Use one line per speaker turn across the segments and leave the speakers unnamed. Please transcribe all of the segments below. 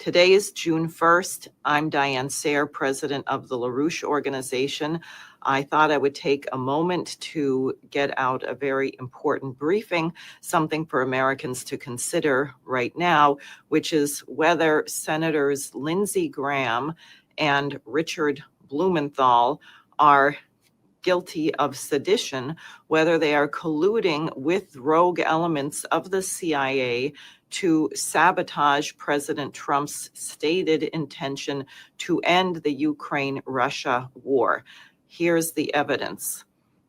Today is June 1st. I'm Diane Sare, president of the LaRouche Organization. I thought I would take a moment to get out a very important briefing, something for Americans to consider right now, which is whether Senators Lindsey Graham and Richard Blumenthal are guilty of sedition, whether they are colluding with rogue elements of the CIA to sabotage President Trump's stated intention to end the Ukraine-Russia war. Here's the evidence.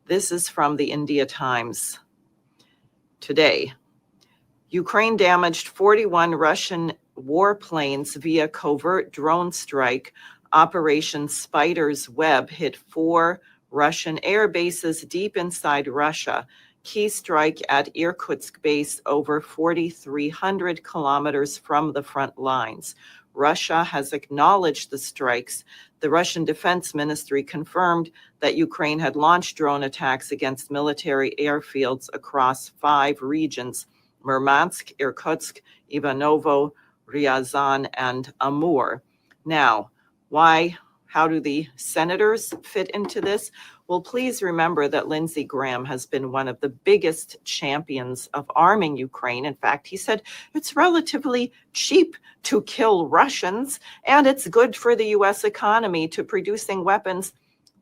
This is from the India Times today. Ukraine damaged 41 Russian warplanes via covert drone strike. Operation Spider's Web hit 4 Russian air bases deep inside Russia. Key strike at Irkutsk base over 4,300 kilometers from the front lines. Russia has acknowledged the strikes. The Russian Defense Ministry confirmed that Ukraine had launched drone attacks against military airfields across 5 regions: Murmansk, Irkutsk, Ivanovo, Ryazan, and Amur. Now, how do the senators fit into this? Well, please remember that Lindsey Graham has been one of the biggest champions of arming Ukraine. In fact, he said it's relatively cheap to kill Russians, and it's good for the U.S. economy to producing weapons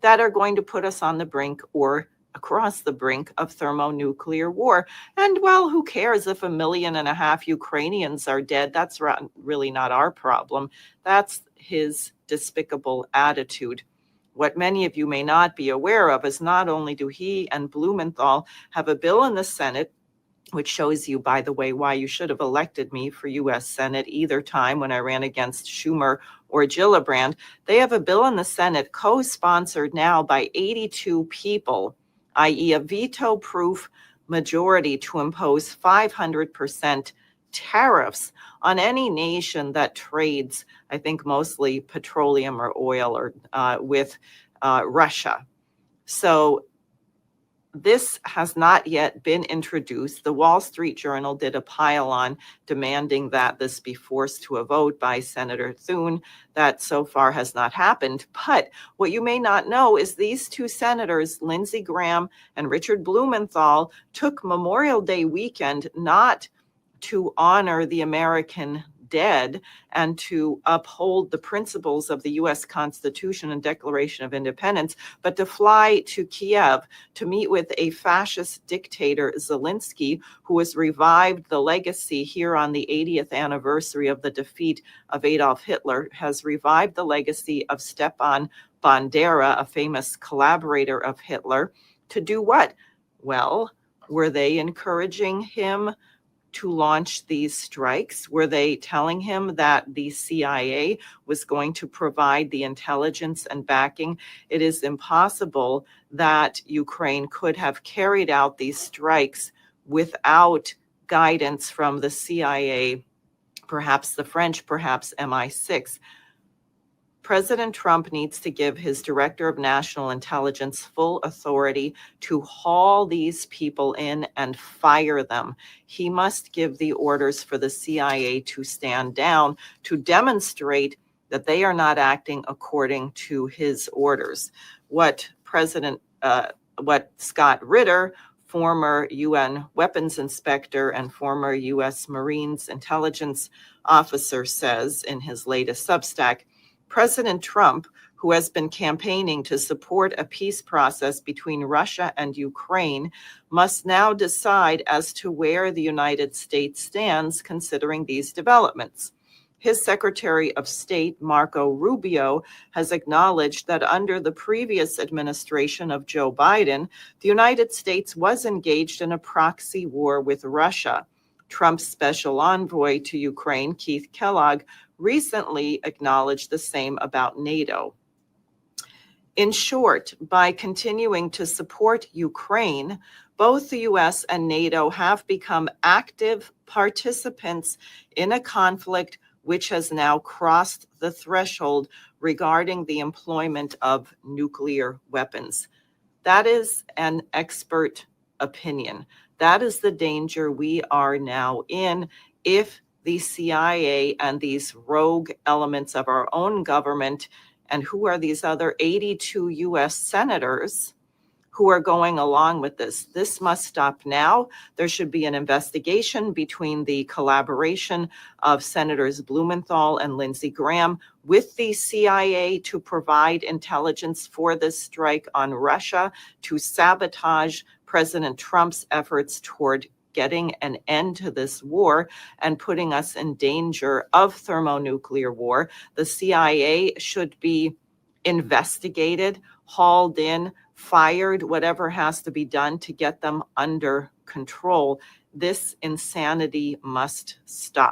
that are going to put us on the brink or across the brink of thermonuclear war. And well, who cares if 1.5 million Ukrainians are dead? That's really not our problem. That's his despicable attitude. What many of you may not be aware of is not only do he and Blumenthal have a bill in the Senate, which shows you, by the way, why you should have elected me for U.S. Senate either time when I ran against Schumer or Gillibrand. They have a bill in the Senate co-sponsored now by 82 people, i.e. a veto-proof majority to impose 500% tariffs on any nation that trades, I think mostly petroleum or oil or with Russia. So this has not yet been introduced. The Wall Street Journal did a pile-on demanding that this be forced to a vote by Senator Thune. That so far has not happened. But what you may not know is these 2 senators, Lindsey Graham and Richard Blumenthal, took Memorial Day weekend not to honor the American dead and to uphold the principles of the U.S. Constitution and Declaration of Independence, but to fly to Kiev to meet with a fascist dictator, Zelensky, who has revived the legacy here on the 80th anniversary of the defeat of Adolf Hitler, has revived the legacy of Stepan Bandera, a famous collaborator of Hitler, to do what? Well, were they encouraging him to launch these strikes? Were they telling him that the CIA was going to provide the intelligence and backing? It is impossible that Ukraine could have carried out these strikes without guidance from the CIA, perhaps the French, perhaps MI6. President Trump needs to give his Director of National Intelligence full authority to haul these people in and fire them. He must give the orders for the CIA to stand down to demonstrate that they are not acting according to his orders. What Scott Ritter, former UN weapons inspector and former U.S. Marines intelligence officer, says in his latest Substack, President Trump, who has been campaigning to support a peace process between Russia and Ukraine, must now decide as to where the United States stands considering these developments. His Secretary of State, Marco Rubio, has acknowledged that under the previous administration of Joe Biden, the United States was engaged in a proxy war with Russia. Trump's special envoy to Ukraine, Keith Kellogg, recently acknowledged the same about NATO. In short, by continuing to support Ukraine, both the U.S. and NATO have become active participants in a conflict which has now crossed the threshold regarding the employment of nuclear weapons. That is an expert opinion. That is the danger we are now in if the CIA and these rogue elements of our own government. And who are these other 82 US senators who are going along with this? This must stop now. There should be an investigation between the collaboration of Senators Blumenthal and Lindsey Graham with the CIA to provide intelligence for this strike on Russia, to sabotage President Trump's efforts toward getting an end to this war and putting us in danger of thermonuclear war. The CIA should be investigated, hauled in, fired, whatever has to be done to get them under control. This insanity must stop.